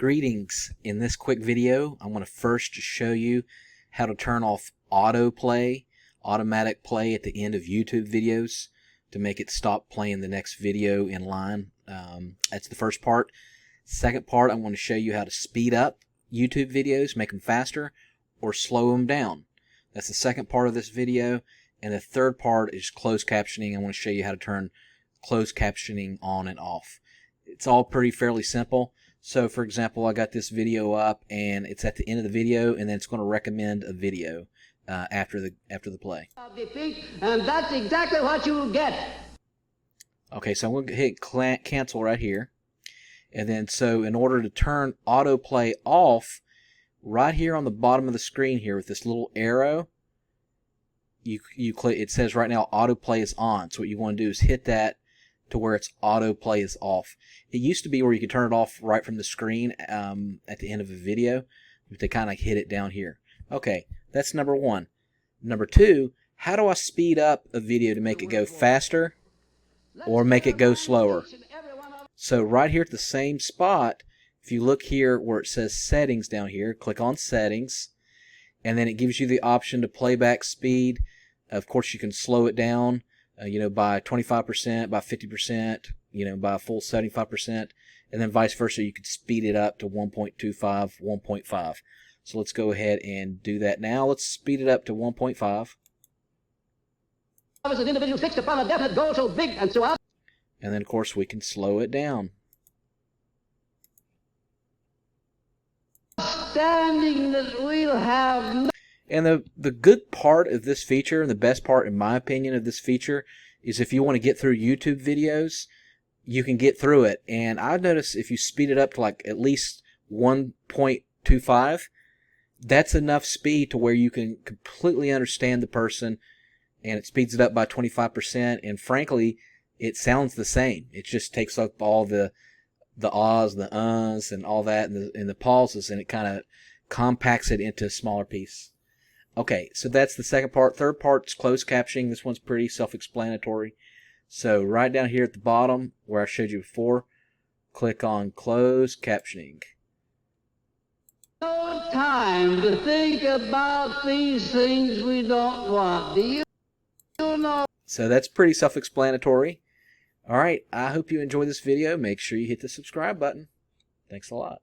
Greetings. In this quick video, I'm going to first just show you how to turn off autoplay, automatic play at the end of YouTube videos to make it stop playing the next video in line. That's the first part. Second part, I'm going to show you how to speed up YouTube videos, make them faster, or slow them down. That's the second part of this video. And the third part is closed captioning. I want to show you how to turn closed captioning on and off. It's all fairly simple. So for example, I got this video up and it's at the end of the video, and then it's going to recommend a video after the play. And that's exactly what you will get. Okay, so I'm going to hit cancel right here. And then so in order to turn autoplay off, right here on the bottom of the screen here with this little arrow, you click, it says right now autoplay is on. So what you want to do is hit that to where its autoplay is off. It used to be where you could turn it off right from the screen at the end of a video, but they kind of hit it down here. Okay, that's number one. Number two, how do I speed up a video to make it go faster or make it go slower? So right here at the same spot, if you look here where it says settings down here, click on settings, and then it gives you the option to playback speed. Of course, you can slow it down, by 25%, by 50%, by a full 75%, and then vice versa. You could speed it up to 1.25, 1.5. So let's go ahead and do that now. Let's speed it up to 1.5. As an individual fixed upon a definite goal so big and so out. And then, of course, we can slow it down. Standing that we'll have. And the good part of this feature, and the best part in my opinion of this feature, is if you want to get through YouTube videos, you can get through it. And I've noticed if you speed it up to like at least 1.25, that's enough speed to where you can completely understand the person, and it speeds it up by 25%. And frankly, it sounds the same. It just takes up all the ahs, the uhs, and all that, and the pauses, and it kind of compacts it into a smaller piece. Okay, so that's the second part. Third part's closed captioning. This one's pretty self-explanatory. So right down here at the bottom, where I showed you before, click on closed captioning. No time to think about these things we don't want. Do you know? So that's pretty self-explanatory. All right, I hope you enjoyed this video. Make sure you hit the subscribe button. Thanks a lot.